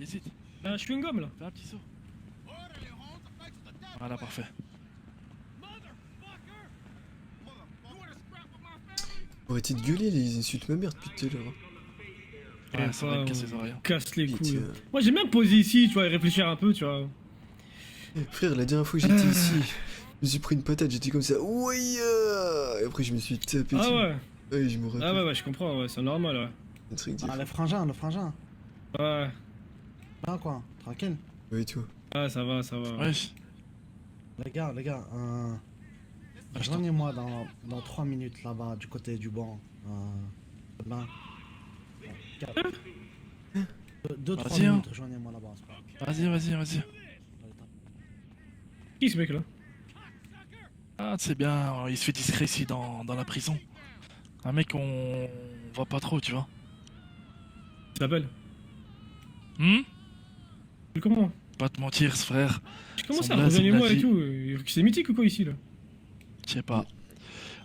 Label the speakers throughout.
Speaker 1: hésite.
Speaker 2: Un chewing-gum là.
Speaker 1: Fais un petit saut. Voilà, parfait.
Speaker 3: Arrêtez de gueuler, ils insultent ma mère depuis tout à l'heure.
Speaker 1: Ouais, c'est vrai, casse les oreilles.
Speaker 2: Casse les couilles.
Speaker 3: Putain.
Speaker 2: Moi j'aime bien me poser ici, tu vois, et réfléchir un peu, tu vois.
Speaker 3: Frère, la dernière fois que j'étais ici, je me suis pris une patate, j'étais comme ça, ouais, et après je me suis tapé.
Speaker 2: Ah ouais.
Speaker 3: Ouais, je me rappelle.
Speaker 2: Ah ouais, je comprends, ouais, c'est normal, ouais.
Speaker 3: Un truc
Speaker 4: Ah,
Speaker 3: différent.
Speaker 4: le frangin, le frangin.
Speaker 2: Ouais.
Speaker 4: Là, quoi, tranquille.
Speaker 3: Ouais, toi.
Speaker 2: Ah, ça va, ça va.
Speaker 1: Wesh.
Speaker 4: Les gars, rejoignez-moi dans 3 minutes là-bas, du côté du banc. Là. 2-3
Speaker 1: Vas-y, hein.
Speaker 4: minutes, rejoignez-moi là-bas. c'est pas grave.
Speaker 1: Vas-y.
Speaker 2: Qui ce mec là?
Speaker 1: Ah, c'est bien, il se fait discret ici dans la prison. Un mec on voit pas trop, tu vois.
Speaker 2: Tu t'appelles? Comment?
Speaker 1: Pas te mentir, ce frère.
Speaker 2: Comment
Speaker 1: Son
Speaker 2: ça?
Speaker 1: blaze, il me
Speaker 2: Rejoignez-moi
Speaker 1: l'a
Speaker 2: et
Speaker 1: dit.
Speaker 2: tout. C'est mythique ou quoi ici là?
Speaker 1: Je sais pas.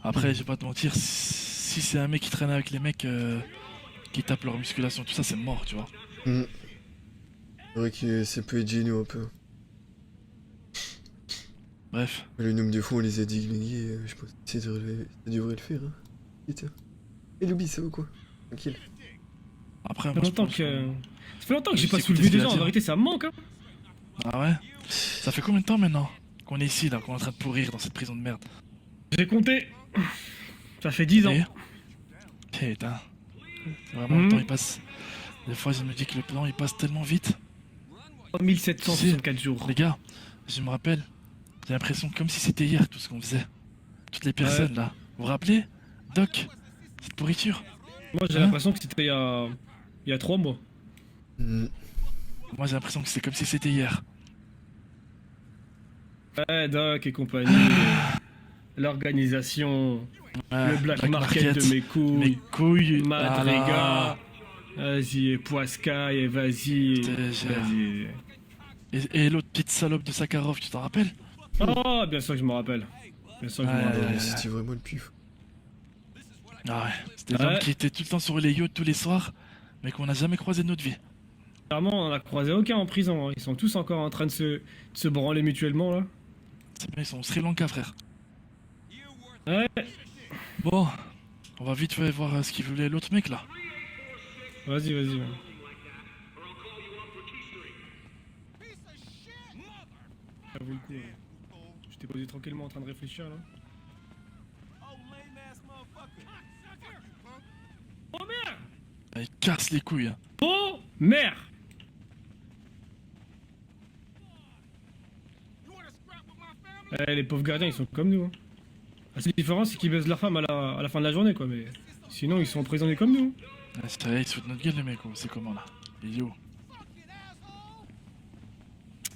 Speaker 1: Après, je vais pas te mentir, si c'est un mec qui traîne avec les mecs qui tapent leur musculation, tout ça, c'est mort, tu vois.
Speaker 3: C'est vrai que ça peut être gênant un peu.
Speaker 1: Bref.
Speaker 3: Le nombre de fois on les a déglingués, je pense que ça devrait le faire. Hein. Putain. Et Loubi, ça va quoi? Tranquille.
Speaker 1: Après,
Speaker 2: Ça
Speaker 1: moi,
Speaker 2: fait
Speaker 1: je
Speaker 2: longtemps
Speaker 1: pense
Speaker 2: que. Ça fait longtemps que j'ai
Speaker 1: Juste
Speaker 2: pas
Speaker 1: écouter
Speaker 2: soulevé
Speaker 1: ce qu'il
Speaker 2: des
Speaker 1: a
Speaker 2: gens, en
Speaker 1: dit,
Speaker 2: vérité ça me manque hein.
Speaker 1: Ah ouais? Ça fait combien de temps maintenant qu'on est ici, là, qu'on est en train de pourrir dans cette prison de merde?
Speaker 2: J'ai compté. Ça fait 10 ans.
Speaker 1: Et putain. Vraiment, le temps il passe. Des fois, je me dis que le temps il passe tellement vite.
Speaker 2: 1764 jours.
Speaker 1: Les gars, je me rappelle, j'ai l'impression comme si c'était hier tout ce qu'on faisait. Toutes les personnes là. Vous vous rappelez? Doc, cette pourriture.
Speaker 2: Moi j'ai
Speaker 1: Hein?
Speaker 2: l'impression que c'était il y a 3 mois.
Speaker 1: Moi j'ai l'impression que c'est comme si c'était hier.
Speaker 2: Ouais, Doc et compagnie. L'organisation.
Speaker 1: Ouais,
Speaker 2: Le black market de mes couilles.
Speaker 1: Mes couilles.
Speaker 2: Madriga. Vas-y, et Poisca, et vas-y.
Speaker 1: Déjà.
Speaker 2: Vas-y.
Speaker 1: Et l'autre petite salope de Sakharov, tu t'en rappelles?
Speaker 2: Oh, bien sûr que je me rappelle. Bien sûr que je me rappelle.
Speaker 3: Mais c'était vraiment le pif.
Speaker 1: Ah ouais, c'était l'homme qui était tout le temps sur les yachts tous les soirs, mais qu'on n'a jamais croisé de notre vie.
Speaker 2: Clairement, on en a croisé aucun en prison. Hein. Ils sont tous encore en train de se branler mutuellement là.
Speaker 1: C'est bien, ils sont au Sri Lanka, frère.
Speaker 2: Ouais.
Speaker 1: Bon, on va vite faire voir ce qu'il voulait l'autre mec là.
Speaker 2: Vas-y. Ça vaut le coup. Hein. Je t'ai posé tranquillement en train de réfléchir là. Oh merde!
Speaker 1: Il casse les couilles. Hein.
Speaker 2: Oh merde! Eh, les pauvres gardiens ils sont comme nous. Hein. La seule différence c'est qu'ils baisent leur femme à la fin de la journée quoi, mais sinon ils sont emprisonnés comme nous.
Speaker 1: Ah, ça y est, ils se foutent de notre gueule les mecs, c'est comment là? Il est où?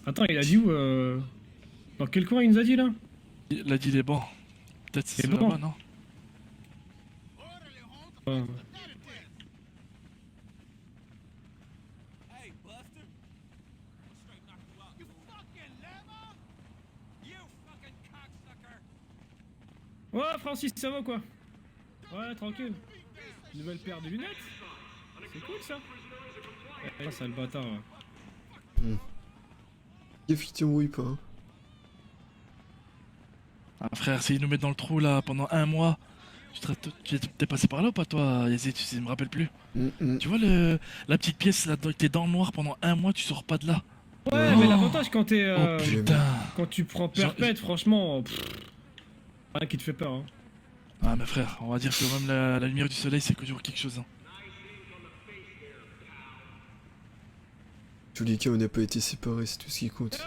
Speaker 2: Attends, il a dit où dans quel coin il nous a dit là?
Speaker 1: Il a dit les bancs. Peut-être c'est
Speaker 2: Les bancs.
Speaker 1: là-bas, non?
Speaker 2: Ouais. Ouais, Francis, ça va quoi? Ouais, tranquille. Nouvelle paire de lunettes? C'est cool ça. Eh, ça le bâtard. Ouais.
Speaker 3: Gaffe, il t'embrouille pas. Hein.
Speaker 1: Ah frère, s'ils nous mettent dans le trou là pendant un mois, t'es passé par là ou pas toi, Yazid? Je me rappelle plus. Tu vois la petite pièce là, t'es dans le noir pendant un mois, tu sors pas de là.
Speaker 2: Ouais, mais l'avantage quand t'es.
Speaker 1: Oh putain!
Speaker 2: Quand tu prends perpète, franchement. Rien qui te fait peur. Hein.
Speaker 1: Ah mais frère, on va dire que même la lumière du soleil c'est toujours quelque chose. Hein.
Speaker 3: Tous les cas, on n'a pas été séparés, c'est tout ce qui compte.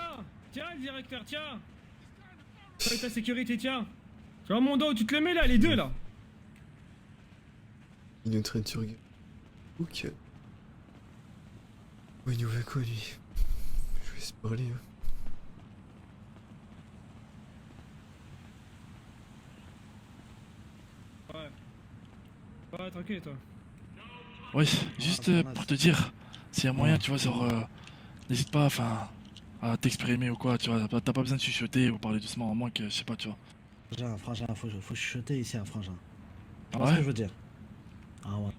Speaker 2: Tiens, le directeur, tiens! Fais ta sécurité, tiens! Tu vois mon dos, tu te le mets là, les deux là!
Speaker 3: Il est en train de te regarder. Ok. Ouais, il nous va quoi lui? Je vais se parler. Hein.
Speaker 2: Ouais, tranquille toi.
Speaker 1: Ouais, juste pour te dire, s'il y a moyen, tu vois, genre, n'hésite pas, enfin, à t'exprimer ou quoi, tu vois, t'as pas besoin de chuchoter ou parler doucement, à moins que, je sais pas, tu vois.
Speaker 4: Frangin, faut chuchoter ici, un frangin.
Speaker 1: Ah
Speaker 4: Tu vois ce
Speaker 1: ouais?
Speaker 4: que je veux dire? Ah ouais.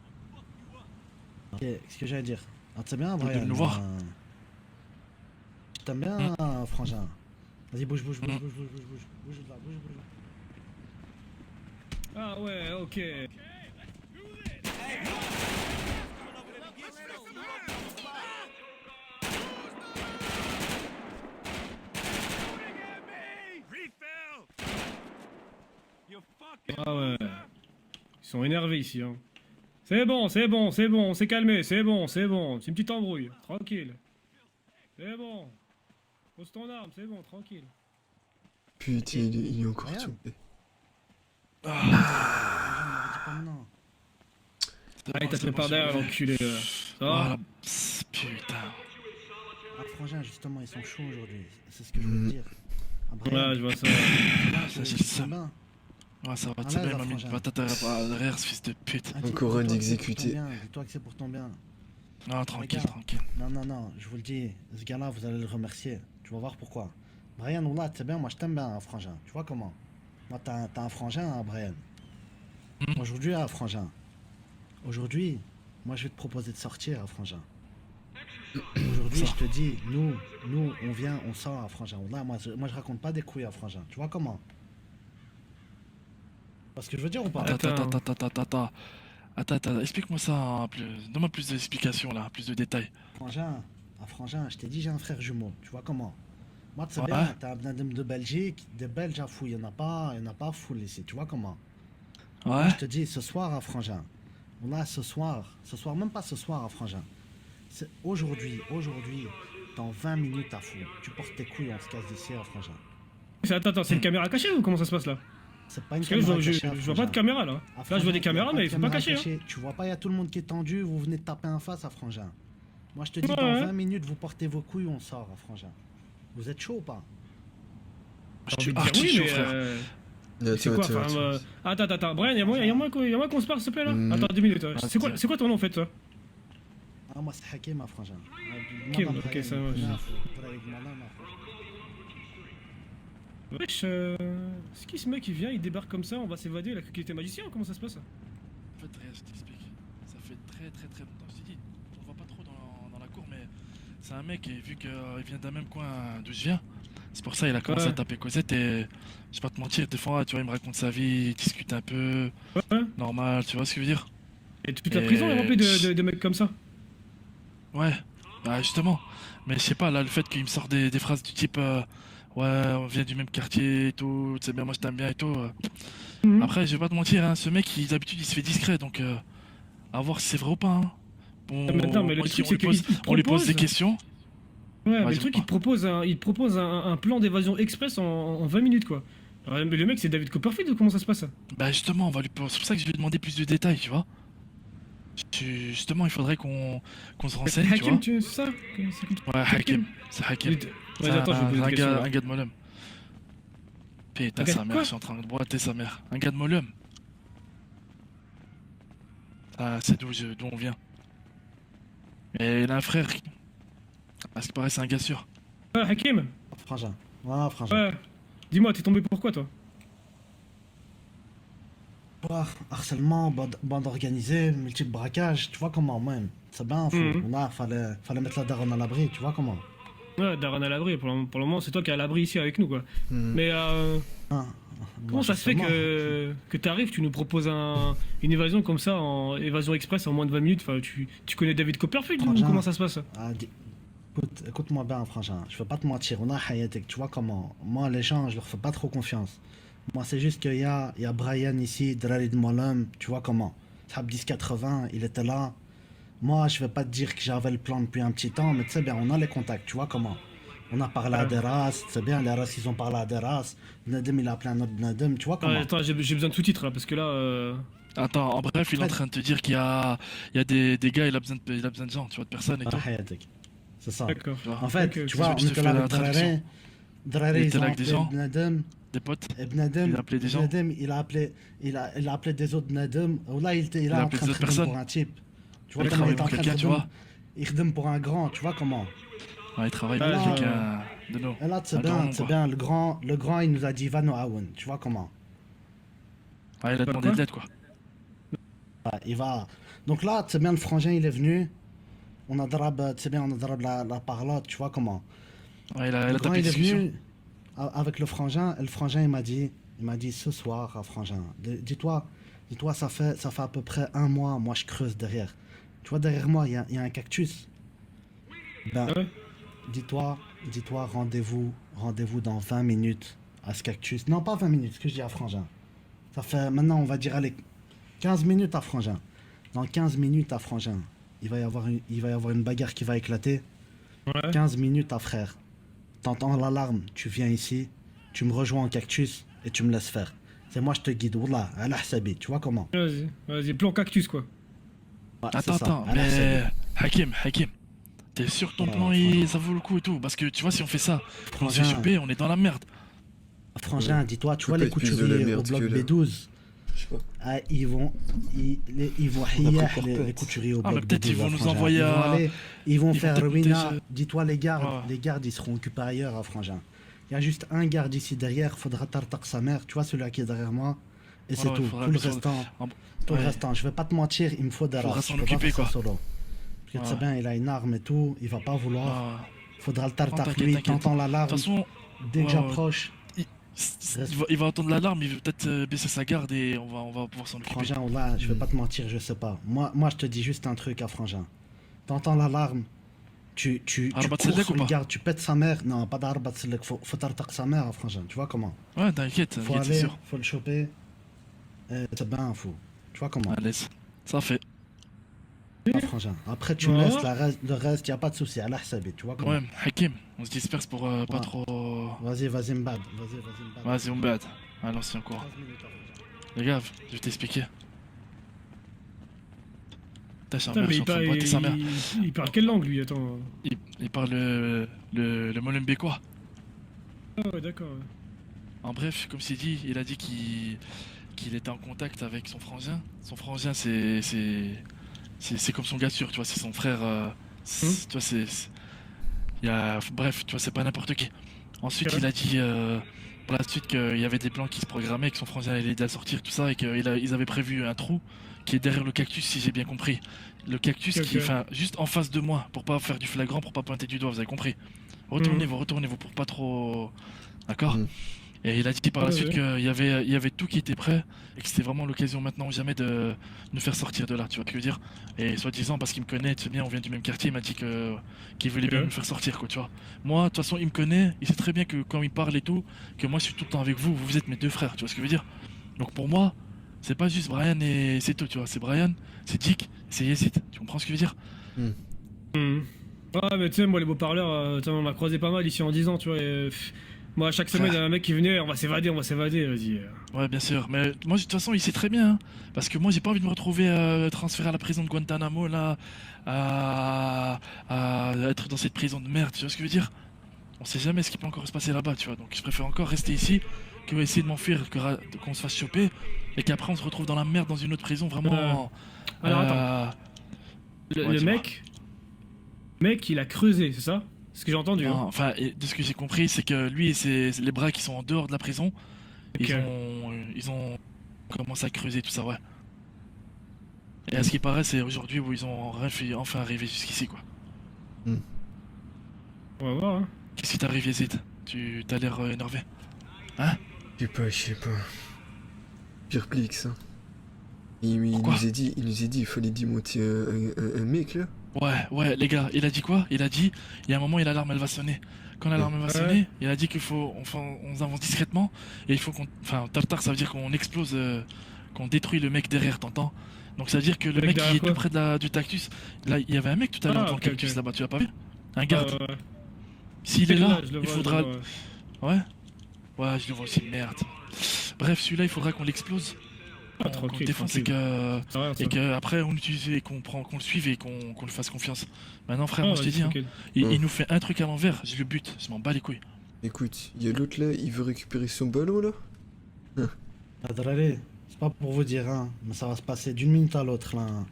Speaker 4: Ok, ce que j'allais dire. Ah, c'est bien,
Speaker 1: De
Speaker 4: Brian.
Speaker 1: nous voir.
Speaker 4: t'aime bien, frangin. Vas-y, bouge, bouge, bouge, bouge, bouge, bouge, bouge, bouge de là, bouge, bouge.
Speaker 2: Ah ouais, ok. Ah ouais. Ils sont énervés ici, hein. C'est bon, c'est bon, c'est bon, on s'est calmé, c'est bon, c'est bon. C'est une petite embrouille, tranquille. C'est bon. Pose ton arme, c'est bon, tranquille.
Speaker 3: Putain, il est encore
Speaker 4: Rien.
Speaker 3: tout.
Speaker 4: Frangin, on m'avait dit pas maintenant.
Speaker 2: Ah, il t'a fait par derrière, l'enculé. Ça va?
Speaker 1: Voilà. Putain.
Speaker 4: Ah, frangin, justement, ils sont chauds aujourd'hui. C'est ce que je veux te dire. Ah, Brian,
Speaker 2: Ouais, je vois ça.
Speaker 1: Ça, j'ai le seum.
Speaker 4: bien.
Speaker 1: Ouais, ça va,
Speaker 4: Ah,
Speaker 1: c'est
Speaker 4: là,
Speaker 1: bien,
Speaker 4: là,
Speaker 1: mamie.
Speaker 4: frangin.
Speaker 1: Va t'atterrir derrière, ce fils de pute.
Speaker 3: Encore un
Speaker 4: dis-toi que c'est pour
Speaker 3: d'exécuté.
Speaker 4: ton bien, dis-toi que c'est pour ton bien.
Speaker 1: Non, tranquille,
Speaker 4: Regarde.
Speaker 1: tranquille.
Speaker 4: Non, non, non, je vous le dis, ce gars-là, vous allez le remercier. Tu vas voir pourquoi. Brian, Wallah, c'est bien, moi je t'aime bien, hein, frangin. Tu vois comment? Moi, t'as un frangin, hein, Brian.
Speaker 1: Hmm.
Speaker 4: Aujourd'hui, hein, frangin. Aujourd'hui, moi je vais te proposer de sortir, hein, frangin. Aujourd'hui,
Speaker 1: Ça.
Speaker 4: je te dis, nous, on vient, on sort, hein, frangin. Wallah, moi, je raconte pas des couilles, hein, frangin. Tu vois comment? Parce que je veux dire ou pas?
Speaker 1: Attends, explique-moi ça, hein, donne-moi plus d'explications là, plus de détails.
Speaker 4: Frangin, je t'ai dit, j'ai un frère jumeau. Tu vois comment? Moi, tu sais
Speaker 1: Ouais.
Speaker 4: bien, t'as un Bnadem de Belgique, des Belges à fou. Il y en a pas full ici. Tu vois comment? Moi,
Speaker 1: Ouais.
Speaker 4: je te dis, ce soir, à Frangin. Là, ce soir, même pas ce soir, à Frangin. C'est aujourd'hui, dans 20 minutes à fou. Tu portes tes couilles, on se casse d'ici, à Frangin.
Speaker 2: Attends, c'est une caméra cachée ou comment ça se passe là?
Speaker 4: C'est pas une
Speaker 2: Parce que là,
Speaker 4: caméra
Speaker 2: je
Speaker 4: cachée, à
Speaker 2: vois pas de
Speaker 4: Frangin.
Speaker 2: caméra là.
Speaker 4: À
Speaker 2: Là, je
Speaker 4: Frangin,
Speaker 2: vois des
Speaker 4: y a
Speaker 2: caméras,
Speaker 4: pas
Speaker 2: mais
Speaker 4: de
Speaker 2: ils sont pas
Speaker 4: caméra
Speaker 2: cachés. Hein.
Speaker 4: cachée. Tu vois pas, il y a tout le monde qui est tendu, vous venez de taper un face à Frangin. Moi, je te dis,
Speaker 2: Ouais,
Speaker 4: dans
Speaker 2: ouais.
Speaker 4: 20 minutes, vous portez vos couilles, on sort, à Frangin. Vous êtes chaud ou pas?
Speaker 1: Je
Speaker 2: J'ai
Speaker 1: suis
Speaker 2: envie de dire
Speaker 1: archi
Speaker 2: oui,
Speaker 1: chaud,
Speaker 2: mais.
Speaker 1: frère.
Speaker 2: C'est quoi enfin, Attends, Brian, y'a moyen qu'on se parle s'il te plaît là?
Speaker 3: Mm.
Speaker 2: Attends 2 minutes.
Speaker 1: Ah,
Speaker 2: C'est quoi ton nom en fait toi?
Speaker 4: Ah, moi, c'est Hakim, à Frangin.
Speaker 2: Hakim, ok, ça va. Wesh, c'est qui ce mec qui vient, il débarque comme ça, on va s'évader, il a cru qu'il était magicien, comment ça se passe?
Speaker 1: En fait, rien, je t'explique. Ça fait très longtemps, je t'ai dit. On le voit pas trop dans la cour, mais c'est un mec, et vu qu'il vient d'un même coin d'où je viens, c'est pour ça il a commencé
Speaker 2: Ouais.
Speaker 1: à taper Cosette et je vais pas te mentir, des fois, tu vois, il me raconte sa vie, il discute un peu,
Speaker 2: Ouais.
Speaker 1: normal, tu vois ce que je veux dire?
Speaker 2: Et toute la prison est remplie de mecs comme ça.
Speaker 1: Ouais, bah justement. Mais je sais pas, là, le fait qu'il me sort des phrases du type ouais, on vient du même quartier et tout, tu sais bien, moi je t'aime bien et tout.
Speaker 2: Mhm.
Speaker 1: Après, je vais pas te mentir, hein, ce mec, d'habitude, il se fait discret, donc à voir si c'est vrai ou pas. Hein. Bon,
Speaker 2: Mais non, mais le
Speaker 1: on,
Speaker 2: truc,
Speaker 1: on
Speaker 2: c'est
Speaker 1: lui pose,
Speaker 2: qu'il
Speaker 1: on lui pose des
Speaker 2: propose-
Speaker 1: questions.
Speaker 2: Ouais, mais
Speaker 1: Vas-y,
Speaker 2: le truc,
Speaker 1: dis-moi.
Speaker 2: il te propose un plan d'évasion express en 20 minutes quoi. Alors, mais le mec, c'est David Copperfield ou comment ça se passe?
Speaker 1: Bah justement, c'est pour ça que je lui ai demandé plus de détails, tu vois. Justement, il faudrait qu'on se renseigne, tu vois.
Speaker 2: Hakim, c'est ça? C'est qui?
Speaker 1: Ouais, Hakim, c'est Hakim.
Speaker 2: Ouais, attends, je vais poser
Speaker 1: un
Speaker 2: une question.
Speaker 1: gars,
Speaker 2: là.
Speaker 1: un gars de Molum. Putain,
Speaker 2: Un gars
Speaker 1: sa
Speaker 2: de
Speaker 1: mère,
Speaker 2: quoi?
Speaker 1: je suis en train de boiter sa mère. Un gars de Molum. Ah, c'est d'où on vient. Et il a un frère. À ce qui paraît, c'est un gars sûr.
Speaker 2: Ouais, Hakim?
Speaker 4: Frangin. Voilà, Frangin.
Speaker 2: Ouais. Dis-moi, t'es tombé pourquoi toi?
Speaker 4: Harcèlement, bande organisée, multiple braquage, tu vois comment même. C'est bien,
Speaker 2: Mhm.
Speaker 4: là, fallait mettre la daronne à l'abri, tu vois comment.
Speaker 2: Ouais, Darren à l'abri, pour le moment, c'est toi qui es à l'abri ici avec nous quoi.
Speaker 3: Hmm.
Speaker 2: Mais
Speaker 4: Hein,
Speaker 2: comment
Speaker 4: moi,
Speaker 2: ça se fait
Speaker 4: justement,
Speaker 2: que t'arrives, tu nous proposes une évasion comme ça, en évasion express en moins de 20 minutes? Enfin, tu connais David Copperfield ou
Speaker 4: Frangin.
Speaker 2: comment ça se passe?
Speaker 4: Écoute-moi bien, Frangin, je vais pas te mentir, on a Hayatek, tu vois comment. Moi, les gens, je leur fais pas trop confiance. Moi, c'est juste qu'il y a Brian ici, Drari de Mollum, tu vois comment. Sahab 1080, il était là. Moi, je vais pas te dire que j'avais le plan depuis un petit temps, mais tu sais bien, on a les contacts, tu vois comment. On a parlé à des races, c'est bien, les races, ils ont parlé à des races. Bnadem, il a appelé un autre Bnadem, tu vois comment.
Speaker 2: Attends, j'ai besoin de sous-titres là, parce que là.
Speaker 1: Attends, en bref, il est en train de te dire qu'il y a des gars, il a besoin de gens, tu vois, de personnes et tout.
Speaker 4: Ah, Hayatek. C'est ça.
Speaker 2: D'accord.
Speaker 1: Tu vois.
Speaker 4: En fait,
Speaker 2: Ok,
Speaker 4: tu
Speaker 2: ok.
Speaker 4: vois, on
Speaker 1: Je te
Speaker 4: était
Speaker 1: fais
Speaker 4: là
Speaker 1: la
Speaker 4: avec Drari.
Speaker 1: traduction.
Speaker 4: Drari,
Speaker 1: Il
Speaker 4: ils
Speaker 1: était
Speaker 4: ont
Speaker 1: là avec des
Speaker 4: appelé
Speaker 1: gens.
Speaker 4: Bnadem.
Speaker 1: Des potes.
Speaker 4: Et Bnadem,
Speaker 1: Il a appelé des gens.
Speaker 4: Bnadem, il a appelé des autres Bnadem. Là, il est
Speaker 1: a
Speaker 4: en
Speaker 1: appelé
Speaker 4: train de
Speaker 1: des autres
Speaker 4: faire
Speaker 1: personnes.
Speaker 4: pour un type. Tu vois
Speaker 1: Il
Speaker 4: comment il est
Speaker 1: travaille
Speaker 4: en
Speaker 1: pour
Speaker 4: train de
Speaker 1: quelqu'un, tu vois.
Speaker 4: Il redonne pour un grand, tu vois comment.
Speaker 1: Ouais, il travaille
Speaker 2: Ah,
Speaker 1: pour
Speaker 2: je-
Speaker 1: quelqu'un de nous.
Speaker 4: Et là, c'est
Speaker 1: Un grand
Speaker 4: bien,
Speaker 1: nom,
Speaker 4: c'est
Speaker 1: quoi.
Speaker 4: bien, le grand, il nous a dit va nous aoun, tu vois comment.
Speaker 1: Ouais, il a demandé de l'aide, quoi.
Speaker 4: Ouais, il va. Donc là, c'est bien, le frangin, il est venu. On a drab, c'est bien, on a drab la parlotte, tu vois comment.
Speaker 1: Ouais, il a
Speaker 4: Quand
Speaker 1: tapé
Speaker 4: il est
Speaker 1: discussion.
Speaker 4: venu avec le frangin, il m'a dit ce soir à frangin, dis-toi, ça fait à peu près un mois, moi je creuse derrière. Tu vois, derrière moi, il y a un cactus. Ben,
Speaker 2: Ouais.
Speaker 4: dis-toi, rendez-vous dans 20 minutes à ce cactus. Non, pas 20 minutes, ce que je dis à frangin. Ça fait maintenant, on va dire, allez, 15 minutes à frangin. Dans 15 minutes à frangin, il va y avoir une bagarre qui va éclater.
Speaker 2: Ouais.
Speaker 4: 15 minutes à frère. T'entends l'alarme, tu viens ici, tu me rejoins en cactus et tu me laisses faire. C'est moi je te guide, Wallah, à l'ahsabi, tu vois comment?
Speaker 2: Vas-y, plan cactus quoi.
Speaker 4: Ouais, c'est
Speaker 1: Attends,
Speaker 4: ça,
Speaker 1: attends,
Speaker 4: à l'ahsabi.
Speaker 1: mais Hakim, t'es sûr que ton
Speaker 4: Ouais,
Speaker 1: plan, ça vaut le coup et tout? Parce que tu vois, si on fait ça, on se fait
Speaker 4: Frangin,
Speaker 1: choper, on est dans la merde.
Speaker 4: frangin, dis-toi, tu
Speaker 3: Peut
Speaker 4: vois
Speaker 3: pas
Speaker 4: les
Speaker 3: être plus de la
Speaker 4: couturiers au
Speaker 3: merde
Speaker 4: bloc
Speaker 3: que là.
Speaker 4: B12,
Speaker 3: Je sais pas.
Speaker 4: ah, ils vont
Speaker 3: On a pris
Speaker 4: hiyah,
Speaker 3: par
Speaker 4: les
Speaker 3: peur.
Speaker 4: couturiers au
Speaker 1: Ah, mais
Speaker 4: bloc
Speaker 1: peut-être
Speaker 4: B12,
Speaker 1: ils vont
Speaker 4: là,
Speaker 1: nous
Speaker 4: frangin.
Speaker 1: envoyer
Speaker 4: Ils vont
Speaker 1: à...
Speaker 4: aller, ils vont
Speaker 1: Ils vont
Speaker 4: faire
Speaker 1: peut-être nous
Speaker 4: ruina.
Speaker 1: déche-
Speaker 4: Dis-toi
Speaker 1: Ouais.
Speaker 4: les gardes, ils seront occupés ailleurs, à frangin. Il y a juste un garde ici derrière, faudra tartak sa mère, tu vois celui qui est derrière moi, et c'est
Speaker 1: Ouais,
Speaker 4: tout.
Speaker 1: faudra
Speaker 4: Tout le
Speaker 1: qu'on s'en-
Speaker 4: restant.
Speaker 1: en-
Speaker 4: Tout le
Speaker 1: Ouais.
Speaker 4: restant, je vais pas te mentir, il me faut des
Speaker 1: Faudra
Speaker 4: races.
Speaker 1: s'en
Speaker 4: Je peux pas
Speaker 1: occuper,
Speaker 4: faire ça
Speaker 1: quoi.
Speaker 4: solo. Parce que tu sais
Speaker 1: Ouais.
Speaker 4: bien, il a une arme et tout, il va pas vouloir.
Speaker 1: Ah.
Speaker 4: Faudra le
Speaker 1: Non,
Speaker 4: tartar
Speaker 1: t'inquiète,
Speaker 4: lui,
Speaker 1: t'inquiète.
Speaker 4: t'entends
Speaker 1: De
Speaker 4: l'alarme.
Speaker 1: toute façon,
Speaker 4: Dès que
Speaker 1: ouais,
Speaker 4: j'approche,
Speaker 1: il, il va entendre l'alarme, il va peut-être baisser sa garde et on va pouvoir s'en occuper.
Speaker 4: Frangin, là, je vais pas te mentir, je sais pas. Moi, je te dis juste un truc à Frangin. T'entends l'alarme, tu
Speaker 1: Arbat
Speaker 4: cours
Speaker 1: Selek
Speaker 4: sur
Speaker 1: ou
Speaker 4: le
Speaker 1: pas?
Speaker 4: garde, tu pètes sa mère. Non, pas d'arbat Selek, faut tartar sa mère à Frangin, tu vois comment?
Speaker 1: Ouais, t'inquiète,
Speaker 4: Faut
Speaker 1: c'est
Speaker 4: aller,
Speaker 1: sûr.
Speaker 4: faut le choper. C'est bien fou. Tu vois comment?
Speaker 1: À l'aise. Ça fait.
Speaker 4: Ah, Frangin. Après, tu me
Speaker 2: Ouais.
Speaker 4: laisses le reste, y a pas de souci, à l'ahsabi, tu vois comment?
Speaker 1: Ouais, Hakim, on se disperse pour pas
Speaker 4: Ouais.
Speaker 1: trop...
Speaker 4: Vas-y, Mbad. Vas-y, Mbad.
Speaker 1: Vas-y, on bat. À l'ancien cours.
Speaker 4: 15 minutes à Frangin.
Speaker 1: Les gars, je vais t'expliquer. T'as sa
Speaker 2: Putain,
Speaker 1: mère,
Speaker 2: mais
Speaker 1: je suis en train de boiter sa mère.
Speaker 2: il parle quelle langue lui? Attends.
Speaker 1: Il parle le molenbeekois.
Speaker 2: Ah ouais, d'accord. Ouais.
Speaker 1: En bref, comme c'est dit, il a dit qu'il était en contact avec son frangin. Son frangin, c'est comme son gars sûr, tu vois, c'est son frère. Tu vois, bref, tu vois, c'est pas n'importe qui. Ensuite,
Speaker 2: Ouais.
Speaker 1: il a dit pour la suite qu'il y avait des plans qui se programmaient, que son frangin allait l'aider à sortir, tout ça, et qu'ils avaient prévu un trou qui est derrière le cactus, si j'ai bien compris. Le cactus qui est
Speaker 2: Ok.
Speaker 1: juste en face de moi, pour pas faire du flagrant, pour pas pointer du doigt, vous avez compris. Retournez-vous pour pas trop. D'accord?
Speaker 3: Mhm.
Speaker 1: Et il a dit par la
Speaker 2: Ouais,
Speaker 1: suite
Speaker 2: ouais.
Speaker 1: qu'il y avait tout qui était prêt et que c'était vraiment l'occasion maintenant ou jamais de nous faire sortir de là, tu vois ce que je veux dire? Et soi-disant, parce qu'il me connaît, tu sais bien, on vient du même quartier, il m'a dit qu'il voulait bien
Speaker 2: Ok.
Speaker 1: nous faire sortir, quoi, tu vois. Moi, de toute façon, il me connaît, il sait très bien que quand il parle et tout, que moi je suis tout le temps avec vous, vous êtes mes deux frères, tu vois ce que je veux dire? Donc pour moi, c'est pas juste Brian et c'est tout, tu vois, c'est Brian, c'est Dick, c'est Yezid, tu comprends ce que je veux dire?
Speaker 2: Hmm. Ah, mais tu sais, moi, les beaux-parleurs, on m'a croisé pas mal ici en 10 ans, tu vois. Moi, chaque semaine, il y a un mec qui venait, on va s'évader, vas-y.
Speaker 1: Ouais, bien sûr, mais moi, de toute façon, il sait très bien, hein, parce que moi, j'ai pas envie de me retrouver transféré à la prison de Guantanamo, là, à être dans cette prison de merde, tu vois ce que je veux dire? On sait jamais ce qui peut encore se passer là-bas, tu vois, donc je préfère encore rester ici que essayer de m'enfuir, qu'on se fasse choper, et qu'après on se retrouve dans la merde dans une autre prison, vraiment...
Speaker 2: Alors, attends.
Speaker 1: euh,
Speaker 2: Le,
Speaker 1: Ouais,
Speaker 2: le
Speaker 1: dis-moi.
Speaker 2: mec, il a creusé, c'est ça? C'est ce que j'ai entendu.
Speaker 1: non,
Speaker 2: Hein.
Speaker 1: enfin, et de ce que j'ai compris, c'est que lui et les bras qui sont en dehors de la prison,
Speaker 2: Ok.
Speaker 1: ils ont commencé à creuser tout ça, ouais. Et à ce qui paraît, c'est aujourd'hui où ils ont enfin arrivé jusqu'ici, quoi.
Speaker 2: On va voir, hein.
Speaker 1: Qu'est-ce qui t'arrive, Yazid? Tu t'as l'air énervé.
Speaker 3: Je sais pas. Pire pli que ça. Il
Speaker 1: Pourquoi?
Speaker 3: nous a dit, il fallait démonter un mec là.
Speaker 1: Ouais, les gars, il a dit quoi? Il a dit, il y a un moment, l'alarme, elle va sonner. Quand l'alarme va sonner, il a dit qu'il faut, on avance discrètement, et il faut qu'on, enfin, tartar, ça veut dire qu'on explose, qu'on détruit le mec derrière, t'entends? Donc ça veut dire que le
Speaker 2: mec
Speaker 1: mec qui
Speaker 2: derrière
Speaker 1: est
Speaker 2: quoi?
Speaker 1: tout près du cactus, là, il y avait un mec tout à l'heure
Speaker 2: Ah,
Speaker 1: devant
Speaker 2: ok,
Speaker 1: le cactus
Speaker 2: ok.
Speaker 1: là-bas, tu l'as pas vu? Un garde.
Speaker 2: Ouais.
Speaker 1: S'il est là,
Speaker 2: Je le
Speaker 1: il
Speaker 2: vois,
Speaker 1: faudra,
Speaker 2: je le vois.
Speaker 1: ouais, ouais, je le vois aussi, merde. Bref, celui-là, il faudra qu'on l'explose,
Speaker 2: Ah,
Speaker 1: qu'on le
Speaker 2: tranquille,
Speaker 1: défonce et
Speaker 2: tranquille.
Speaker 1: que,
Speaker 2: C'est rien, ça.
Speaker 1: et que après on l'utilise et qu'on le suive et qu'on le fasse confiance. Maintenant, frère,
Speaker 2: Ah,
Speaker 1: moi je t'ai
Speaker 2: vas-y,
Speaker 1: dit, hein,
Speaker 2: tranquille.
Speaker 1: il nous fait un truc à l'envers, je le bute, je m'en bats les couilles.
Speaker 3: Écoute, il y a l'autre là, il veut récupérer son ballon là.
Speaker 4: Adralé, c'est pas pour vous dire, hein, mais ça va se passer d'une minute à l'autre, là. Hein.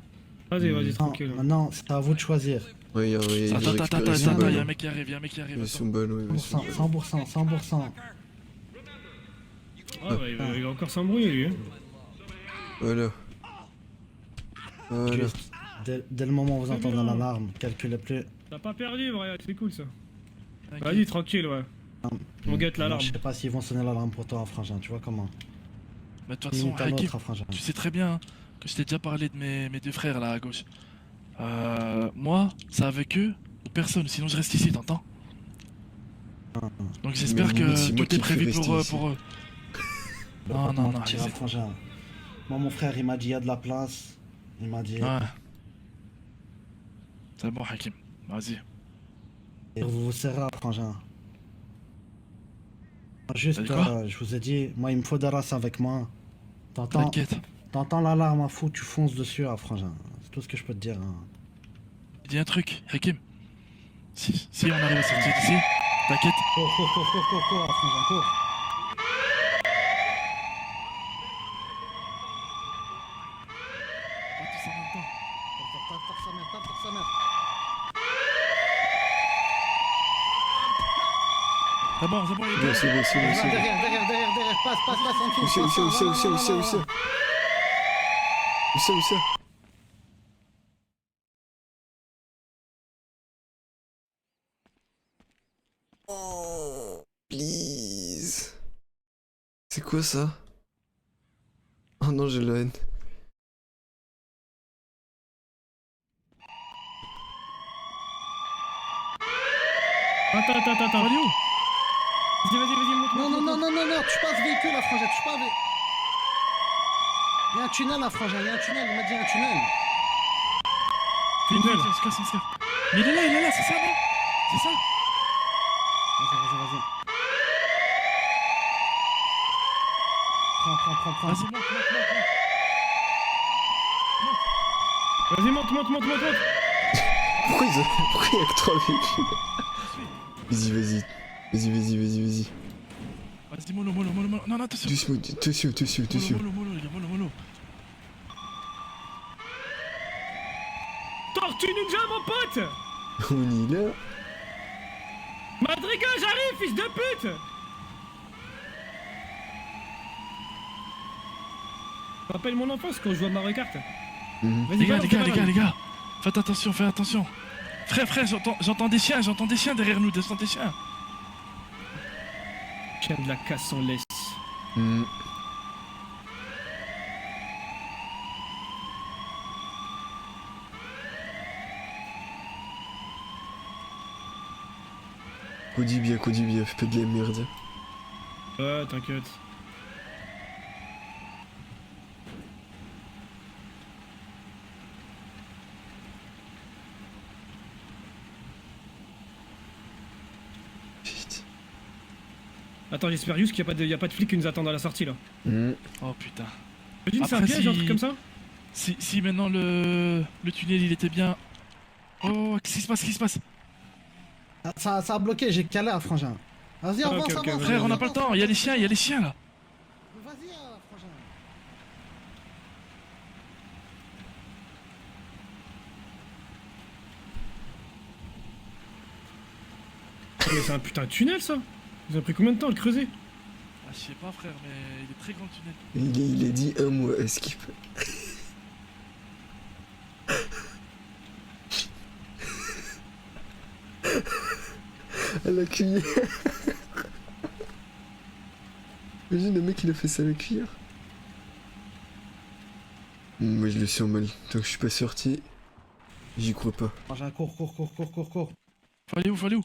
Speaker 2: Vas-y,
Speaker 4: Non,
Speaker 2: tranquille.
Speaker 4: maintenant, c'est à vous de choisir.
Speaker 3: Ouais, il veut
Speaker 1: Attends,
Speaker 3: récupérer son
Speaker 1: il y a un
Speaker 3: ballon.
Speaker 1: mec qui arrive,
Speaker 3: Il veut son ballon, il veut son
Speaker 4: 100%,
Speaker 3: ballon.
Speaker 4: 100%.
Speaker 2: Ah, bah, il va encore s'embrouiller, lui. Hein.
Speaker 3: Voilà. Voilà.
Speaker 4: Juste, dès le moment où vous
Speaker 2: C'est
Speaker 4: entendez
Speaker 2: bien.
Speaker 4: l'alarme, calculez plus.
Speaker 2: T'as pas perdu, Brian, c'est cool ça. Vas-y, tranquille, ouais. On guette l'alarme.
Speaker 4: Je sais pas s'ils vont sonner l'alarme pour toi, frangin, tu vois comment.
Speaker 1: Mais de toute
Speaker 4: Ni
Speaker 1: façon,
Speaker 4: ta
Speaker 1: Hakim,
Speaker 4: nôtre, frangin.
Speaker 1: tu sais très bien que je t'ai déjà parlé de mes deux frères là à gauche. Moi, c'est avec eux ou personne, sinon je reste ici, t'entends? Donc j'espère
Speaker 3: Mais limite, c'est
Speaker 1: que
Speaker 3: moi
Speaker 1: tout
Speaker 3: qui
Speaker 1: est
Speaker 3: te fais
Speaker 1: prévu
Speaker 3: rester ici.
Speaker 1: pour eux.
Speaker 4: Bah,
Speaker 1: Non,
Speaker 4: pas te
Speaker 1: non,
Speaker 4: mentir,
Speaker 1: non,
Speaker 4: frangin. Moi, mon frère, il m'a dit, il y a de la place. Il m'a dit,
Speaker 1: Ouais. C'est bon, Hakim, vas-y.
Speaker 4: et vous vous serrez, frangin. Juste,
Speaker 1: T'as dit quoi
Speaker 4: je vous ai dit, moi, il me faut des races avec moi. T'entends
Speaker 1: T'inquiète.
Speaker 4: T'entends l'alarme à fou, tu fonces dessus, frangin. C'est tout ce que je peux te dire. Hein.
Speaker 1: Dis un truc, Hakim. Si on arrive à sortir d'ici, t'inquiète.
Speaker 4: Cours, frangin, cours.
Speaker 1: Pas tous en même temps.
Speaker 4: Tape pour sa mère.
Speaker 1: C'est bon, il est
Speaker 3: Bon,
Speaker 1: bien.
Speaker 3: c'est bon, c'est bon, c'est bon.
Speaker 4: Derrière, passe, en dessous.
Speaker 3: Où c'est,
Speaker 4: passe,
Speaker 3: où c'est,
Speaker 4: va,
Speaker 3: où c'est,
Speaker 4: va,
Speaker 3: où c'est,
Speaker 4: va,
Speaker 3: où c'est,
Speaker 4: va,
Speaker 3: où
Speaker 4: va.
Speaker 3: c'est? Où c'est, où c'est? Oh, please. C'est quoi ça? Oh non, j'ai la haine.
Speaker 2: Attends.
Speaker 1: Faut aller où?
Speaker 2: Vas-y, monte.
Speaker 4: Non, touche pas ce véhicule, frangin, touche pas. Il y a un tunnel, frangin, il m'a dit un tunnel.
Speaker 1: Vite, on se casse. Mais il est là, c'est ça, non? C'est ça?
Speaker 4: Vas-y. Prends.
Speaker 1: Vas-y, monte.
Speaker 2: Vas-y, monte.
Speaker 3: Pourquoi il y a que 3 véhicules? Vas-y.
Speaker 1: Vas-y, mollo. Non, attention.
Speaker 3: Doucement.
Speaker 1: Mollo, les gars, mollo.
Speaker 2: Tortue Ninja, mon pote.
Speaker 3: On est là.
Speaker 2: Madrigal, j'arrive, fils de pute. Rappelle mon enfance quand je joue à Mario Kart.
Speaker 3: Mhm.
Speaker 2: Vas-y,
Speaker 1: Les
Speaker 2: balance.
Speaker 1: gars. Faites attention. Frère, j'entends des chiens derrière nous, j'entends des chiens.
Speaker 2: Chien de la casse en laisse.
Speaker 3: Mhm. Cody bien, fais pas de la merde.
Speaker 2: Ouais, t'inquiète.
Speaker 3: Putain.
Speaker 2: Attends, j'espère juste qu'il n'y a pas de flics qui nous attendent à la sortie là.
Speaker 3: Mhm.
Speaker 1: Oh putain.
Speaker 2: Imagine, c'est un
Speaker 1: Après,
Speaker 2: piège,
Speaker 1: si-
Speaker 2: un truc comme ça.
Speaker 1: Si maintenant le tunnel il était bien. Oh, qu'est-ce qui se passe?
Speaker 4: Ça a bloqué, j'ai calé, frangin. Vas-y, avance.
Speaker 2: ok, vas-y.
Speaker 1: Frère, on n'a pas le temps, il y a les chiens là.
Speaker 4: Vas-y, frangin.
Speaker 2: Mais c'est un putain de tunnel ça. Vous avez pris combien de temps à le creuser?
Speaker 1: Ah, je sais pas, frère, mais il est très grand le tunnel.
Speaker 3: Il a dit un mois, skip. À la cuillère. Imagine le mec il a fait ça à la cuillère. Moi je le sens mal. Tant que je suis pas sorti, j'y crois pas.
Speaker 4: Frangin, cours.
Speaker 1: Faut aller où?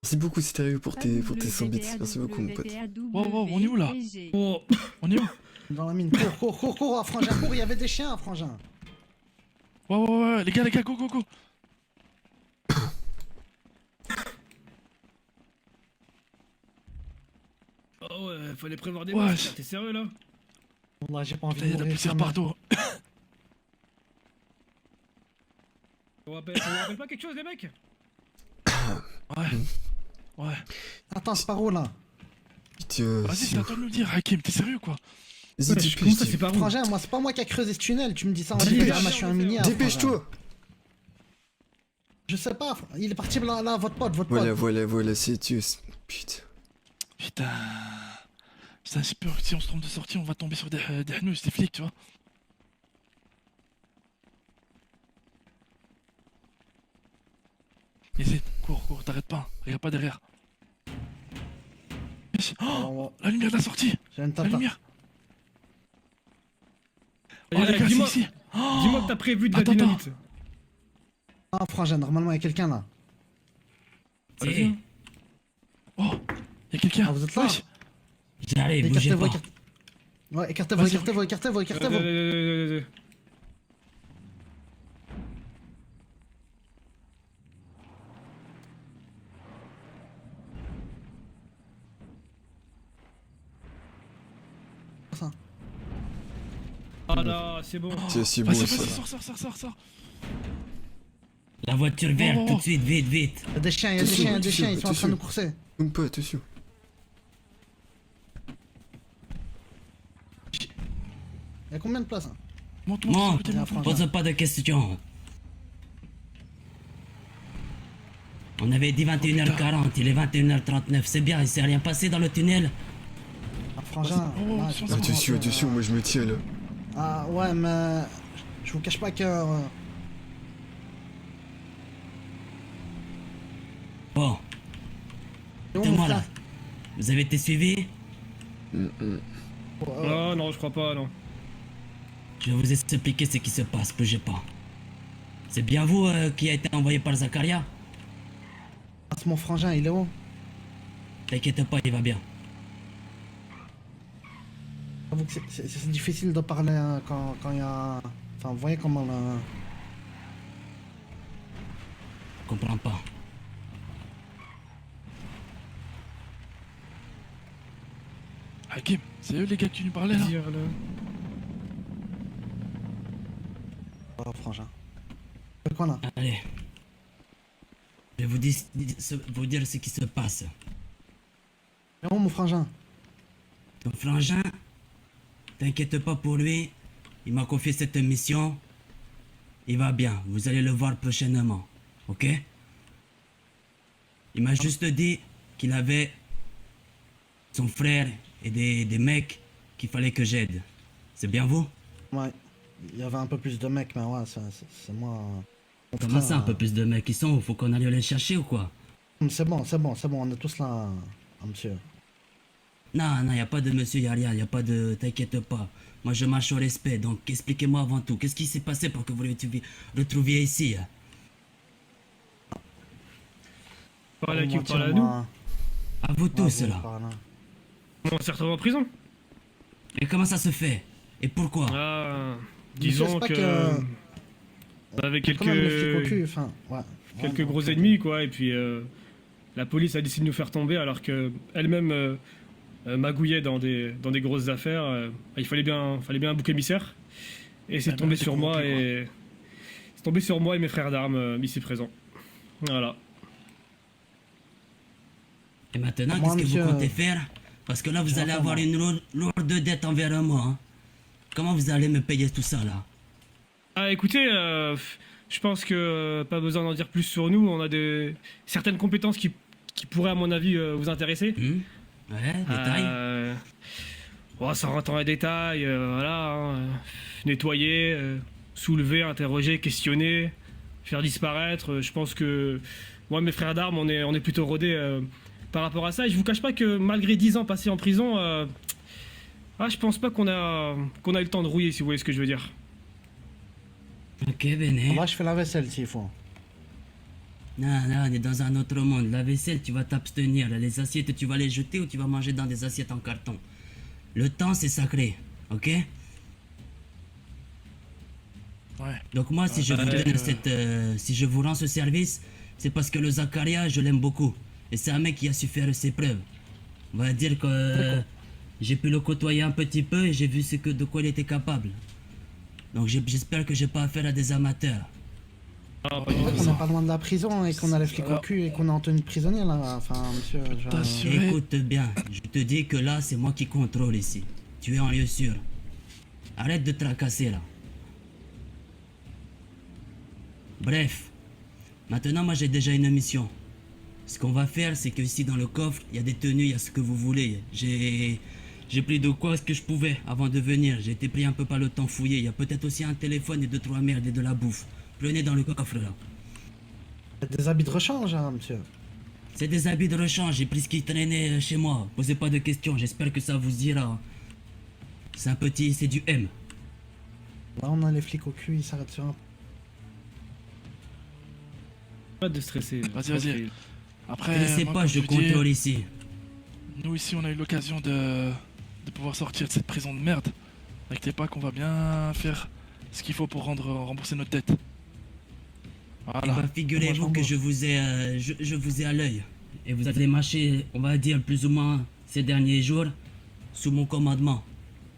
Speaker 3: Merci beaucoup Stéréo pour tes 100 bits. Merci beaucoup mon pote.
Speaker 1: Wow, on est où, là?
Speaker 2: Oh.
Speaker 1: On est où?
Speaker 4: Dans la mine, cours, frangin, cours, il y avait des chiens, frangin.
Speaker 1: Ouais, les gars, go.
Speaker 2: Oh ouais, fallait prévoir des
Speaker 1: Ouais,
Speaker 2: monstres, t'es sérieux là?
Speaker 4: Là, j'ai pas envie
Speaker 1: Putain, il y
Speaker 4: de
Speaker 1: a de la
Speaker 4: mourir.
Speaker 1: poussière
Speaker 4: quand même.
Speaker 1: partout.
Speaker 2: On vous rappelle pas quelque chose les mecs?
Speaker 1: Ouais.
Speaker 4: Attends, c'est par où là?
Speaker 3: Putain,
Speaker 1: Vas-y, c'est à toi de nous le dire, Hakim, t'es sérieux quoi?
Speaker 3: Vas-y,
Speaker 2: Ouais, comment ça c'est pas où?
Speaker 4: Frangin, moi, c'est pas moi qui a creusé ce tunnel, tu me dis ça en
Speaker 3: Dépêche.
Speaker 4: direct, moi je suis un minière. frangin.
Speaker 3: Dépêche-toi.
Speaker 4: Je sais pas, il est parti là, votre pote.
Speaker 3: Voilà, c'est tu. Putain.
Speaker 1: Putain, j'ai peur que si on se trompe de sortie, on va tomber sur des hnous, des flics, tu vois. hésite, cours, t'arrêtes pas, regarde pas derrière. Wesh. Oh, la lumière de la sortie,
Speaker 4: J'ai une
Speaker 1: la
Speaker 4: tata.
Speaker 1: lumière. Oh
Speaker 2: Allez,
Speaker 1: les gars, c'est
Speaker 2: dis-moi
Speaker 1: ici. Oh,
Speaker 2: dis-moi que t'as prévu de la
Speaker 1: Attends,
Speaker 2: dynamite.
Speaker 4: Ah, frangin, normalement, il y a quelqu'un là.
Speaker 2: Vas-y.
Speaker 1: Oh, y'a quelqu'un.
Speaker 4: Ah, vous êtes là?
Speaker 1: Wesh.
Speaker 5: J'arrive, bougez
Speaker 4: Écartez-vous,
Speaker 5: pas.
Speaker 4: écartez-vous. Ouais, écartez-vous,
Speaker 1: Vas-y.
Speaker 4: écartez-vous, écartez-vous, écartez-vous. Ça.
Speaker 2: Ah non, c'est bon.
Speaker 3: C'est beau
Speaker 1: Vas-y,
Speaker 3: ça.
Speaker 1: vas-y, sors.
Speaker 5: La voiture verte,
Speaker 1: Oh, oh,
Speaker 5: tout
Speaker 1: oh.
Speaker 5: de suite, vite.
Speaker 4: Il y a des chiens, il y a des
Speaker 3: Attention,
Speaker 4: chiens, il y a des
Speaker 3: attention,
Speaker 4: chiens, ils sont en train de
Speaker 3: attention.
Speaker 4: nous courser.
Speaker 3: Même pas, attention.
Speaker 4: Il y a combien de places hein?
Speaker 1: Monte,
Speaker 5: Monte.
Speaker 1: à côté de moi,
Speaker 4: Franchement.
Speaker 5: Pose pas de questions. On avait dit 21h40, il est 21h39, c'est bien, il s'est rien passé dans le tunnel.
Speaker 4: Ah, frangin.
Speaker 1: Oh,
Speaker 4: là,
Speaker 1: attention,
Speaker 4: je pense
Speaker 3: Attention,
Speaker 4: que-
Speaker 3: attention, moi je me tiens là.
Speaker 4: Ah ouais, mais je vous cache pas que
Speaker 5: Bon,
Speaker 4: c'est où,
Speaker 5: c'est
Speaker 4: mon
Speaker 5: moi là.
Speaker 4: frère
Speaker 5: Vous avez été suivi?
Speaker 2: Non, non, je crois pas, non.
Speaker 5: Je vais vous expliquer ce qui se passe, bougez pas. C'est bien vous qui a été envoyé par Zakaria?
Speaker 4: Ah, c'est mon frangin, il est où?
Speaker 5: T'inquiète pas, il va bien.
Speaker 4: J'avoue que c'est difficile de parler hein, quand il y a. Enfin, vous voyez comment là.
Speaker 5: Je comprends pas.
Speaker 1: Hakim, c'est eux les gars que tu nous parlais là.
Speaker 2: Dire, là.
Speaker 4: Oh, frangin. C'est quoi là?
Speaker 5: Allez. Je vais vous dire ce qui se passe.
Speaker 4: Il est où mon frangin?
Speaker 5: Ton frangin, t'inquiète pas pour lui, il m'a confié cette mission. Il va bien, vous allez le voir prochainement, ok? Il m'a juste dit qu'il avait son frère et des mecs qu'il fallait que j'aide. C'est bien vous?
Speaker 4: Ouais. Il y avait un peu plus de mecs, mais ouais, c'est moi. Mon
Speaker 5: Comment
Speaker 4: frère,
Speaker 5: ça, un peu plus de mecs? Ils sont où? Faut qu'on aille les chercher ou quoi?
Speaker 4: C'est bon, on est tous là, monsieur.
Speaker 5: Non, non, y a pas de monsieur, y a rien, y a pas de... T'inquiète pas. Moi, je marche au respect, donc expliquez-moi avant tout. Qu'est-ce qui s'est passé pour que vous le retrouviez ici?
Speaker 2: Parle à qui? Vous
Speaker 4: Mentir,
Speaker 2: parlez à nous?
Speaker 4: moi.
Speaker 5: À vous
Speaker 4: Ouais,
Speaker 5: tous,
Speaker 4: vous,
Speaker 5: là.
Speaker 4: par là.
Speaker 2: On s'est retrouvés en prison.
Speaker 5: Et comment ça se fait? Et pourquoi?
Speaker 2: Ah,
Speaker 4: Monsieur,
Speaker 2: disons
Speaker 4: c'est pas
Speaker 2: que... On avait
Speaker 4: Quand même, le flic au
Speaker 2: quelques...
Speaker 4: cul, enfin, ouais.
Speaker 2: quelques
Speaker 4: Ouais,
Speaker 2: gros
Speaker 4: non,
Speaker 2: ennemis, quoi, et puis la police a décidé de nous faire tomber alors que elle-même magouillait dans des grosses affaires. Il fallait bien un bouc émissaire, et c'est
Speaker 1: Ah,
Speaker 2: tombé
Speaker 1: t'es
Speaker 2: sur moi
Speaker 1: corrompu,
Speaker 2: et c'est tombé sur moi et mes frères d'armes ici présents. Voilà.
Speaker 5: Et maintenant,
Speaker 4: Moi,
Speaker 5: qu'est-ce que
Speaker 4: monsieur,
Speaker 5: vous comptez faire? Parce que là, vous
Speaker 4: j'ai
Speaker 5: allez
Speaker 4: un
Speaker 5: avoir
Speaker 4: moi.
Speaker 5: une lourde dette envers moi. Hein. Comment vous allez me payer tout ça, là?
Speaker 2: Ah, écoutez, je pense que pas besoin d'en dire plus sur nous. On a certaines compétences qui pourraient, à mon avis, vous intéresser.
Speaker 5: Ouais, détail.
Speaker 2: Bon, sans rentrer dans les détails, voilà. Hein, nettoyer, soulever, interroger, questionner, faire disparaître. Je pense que moi, mes frères d'armes, on est plutôt rodés par rapport à ça. Et je vous cache pas que malgré 10 ans passés en prison, je pense pas qu'on a eu le temps de rouiller, si vous voyez ce que je veux dire.
Speaker 5: Ok, venez.
Speaker 4: Moi, je fais la vaisselle s'il faut.
Speaker 5: Non, non, on est dans un autre monde. La vaisselle, tu vas t'abstenir. Les assiettes, tu vas les jeter ou tu vas manger dans des assiettes en carton. Le temps, c'est sacré, ok?
Speaker 1: Ouais.
Speaker 5: Donc moi, si je vous donne si je vous rends ce service, c'est parce que le Zakaria, je l'aime beaucoup. Et c'est un mec qui a su faire ses preuves. On va dire que j'ai pu le côtoyer un petit peu et j'ai vu de quoi il était capable. Donc j'espère que j'ai pas affaire à des amateurs.
Speaker 2: Ah, pas
Speaker 4: C'est
Speaker 2: du
Speaker 4: vrai
Speaker 2: tout.
Speaker 4: qu'on n'est pas loin de la prison et qu'on a les flics au cul et qu'on est en tenue de prisonnier là. Enfin, monsieur.
Speaker 1: t'assure. Assuré.
Speaker 5: Écoute bien, je te dis que là, c'est moi qui contrôle ici. Tu es en lieu sûr. Arrête de tracasser là. Bref, maintenant moi j'ai déjà une mission. Ce qu'on va faire, c'est que ici dans le coffre, il y a des tenues, il y a ce que vous voulez. J'ai pris de quoi ce que je pouvais avant de venir. J'ai été pris un peu par le temps fouillé. Il y a peut-être aussi un téléphone et 2-3 merdes et de la bouffe. Prenez dans le coffre là.
Speaker 4: Des habits de rechange, hein, monsieur.
Speaker 5: C'est des habits de rechange, j'ai pris ce qui traînait chez moi. Posez pas de questions, j'espère que ça vous ira. C'est un petit, c'est du M.
Speaker 4: Là, on a les flics au cul, ils s'arrêtent sur un.
Speaker 2: Pas de stresser.
Speaker 1: Vas-y, vas-y. Après,
Speaker 5: Ne laissez
Speaker 1: moi,
Speaker 5: pas,
Speaker 1: comme
Speaker 5: je
Speaker 1: dis,
Speaker 5: contrôle ici.
Speaker 1: nous ici, on a eu l'occasion de pouvoir sortir de cette prison de merde. Avec les packs, on va bien faire ce qu'il faut pour rembourser notre dette.
Speaker 5: Eh
Speaker 1: Voilà.
Speaker 5: ben, figurez-vous que je vous ai à l'œil. Et vous avez marché, on va dire, plus ou moins ces derniers jours, sous mon commandement.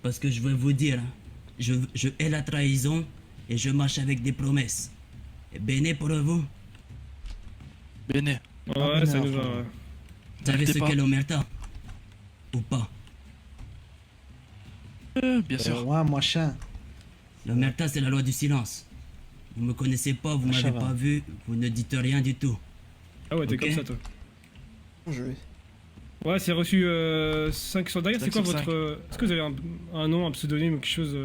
Speaker 5: Parce que je vais vous dire, hein, je hais la trahison et je marche avec des promesses. Et béné pour vous.
Speaker 1: Bene.
Speaker 2: Ouais, ça nous va. Ouais.
Speaker 5: Vous savez ce
Speaker 1: pas.
Speaker 5: qu'est l'omerta? Ou pas?
Speaker 1: Bien sûr.
Speaker 4: Ouais, moi, chien.
Speaker 5: L'omerta, c'est la loi du silence. Vous me connaissez pas, vous
Speaker 4: Ah, ça
Speaker 5: m'avez
Speaker 4: va.
Speaker 5: pas vu, vous ne dites rien du tout.
Speaker 2: Ah ouais, t'es
Speaker 5: Ok.
Speaker 2: comme ça, toi.
Speaker 3: Bien joué.
Speaker 2: Ouais, c'est reçu 5 sur derrière. C'est
Speaker 1: 5
Speaker 2: quoi
Speaker 1: sur
Speaker 2: votre. Est-ce que vous avez un nom, un pseudonyme ou quelque chose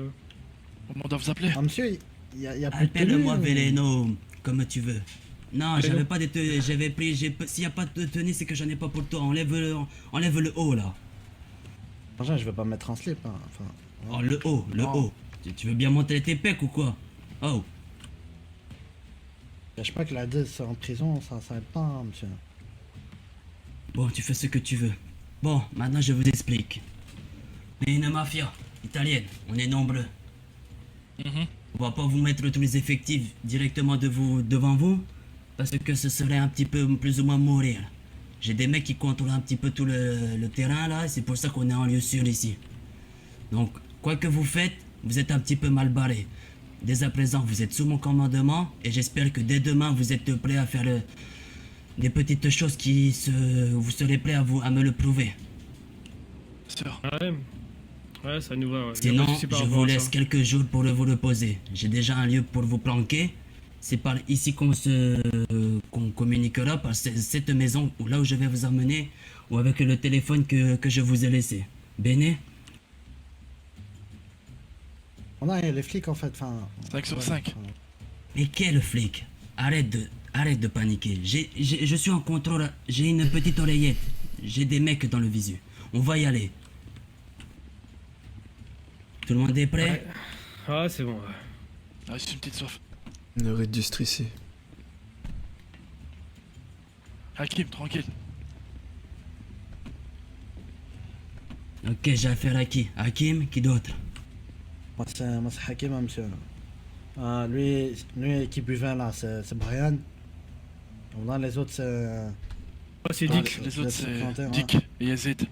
Speaker 1: On doit vous appeler.
Speaker 4: Ah, monsieur, il y a plus de tenue.
Speaker 5: Appelle-moi
Speaker 4: ou-
Speaker 5: Veleno, comme tu veux. Non,
Speaker 2: Veleno.
Speaker 5: j'avais pas de tenue, j'avais pris, s'il y a pas de tenue, c'est que j'en ai pas pour toi. Enlève le haut, là.
Speaker 4: Frangin, je vais pas me mettre en slip, hein. Enfin.
Speaker 5: Oh, le haut, le
Speaker 1: Oh.
Speaker 5: haut. Tu veux bien montrer tes pecs ou quoi? Oh,
Speaker 4: Je cache pas que la 2 c'est en prison, ça aide pas, hein, monsieur.
Speaker 5: bon, tu fais ce que tu veux. Bon, maintenant je vous explique. On est une mafia italienne, on est nombreux.
Speaker 1: Mhm.
Speaker 5: On va pas vous mettre tous les effectifs directement devant vous, parce que ce serait un petit peu plus ou moins mourir. J'ai des mecs qui contrôlent un petit peu tout le terrain là, c'est pour ça qu'on est en lieu sûr ici. Donc, quoi que vous faites, vous êtes un petit peu mal barré. Dès à présent, vous êtes sous mon commandement, et j'espère que dès demain, vous êtes prêts à faire des petites choses vous serez prêts à me le prouver.
Speaker 1: Bien sûr.
Speaker 2: Ah ouais. Ouais, ça nous va. Ouais. Y a pas de
Speaker 5: Sinon,
Speaker 2: souci par
Speaker 5: je
Speaker 2: rapport
Speaker 5: vous
Speaker 2: à
Speaker 5: laisse
Speaker 2: ça.
Speaker 5: quelques jours pour vous reposer. J'ai déjà un lieu pour vous planquer. C'est par ici qu'on communiquera, par cette maison, ou là où je vais vous emmener, ou avec le téléphone que je vous ai laissé. Béné?
Speaker 4: On a les flics en fait, enfin.
Speaker 1: 5 sur
Speaker 4: ouais,
Speaker 1: 5.
Speaker 4: enfin,
Speaker 5: Mais quel flic? Arrête de paniquer. Je suis en contrôle. J'ai une petite oreillette. J'ai des mecs dans le visu. On va y aller. Tout le monde est prêt?
Speaker 2: Ah, c'est bon. Ouais.
Speaker 1: Ah, c'est une petite soif.
Speaker 3: Arrête de stresser.
Speaker 1: Hakim, tranquille.
Speaker 5: Ok, j'ai affaire à qui? Hakim, qui d'autre?
Speaker 4: Moi c'est Hakim, hein, monsieur. Lui qui buvait là, c'est Brian. On a les autres, c'est.
Speaker 2: Ah, c'est
Speaker 4: Ah,
Speaker 2: Dick.
Speaker 1: Les autres,
Speaker 4: laisse
Speaker 1: c'est
Speaker 4: planter, ouais.
Speaker 1: Dick et Yazid.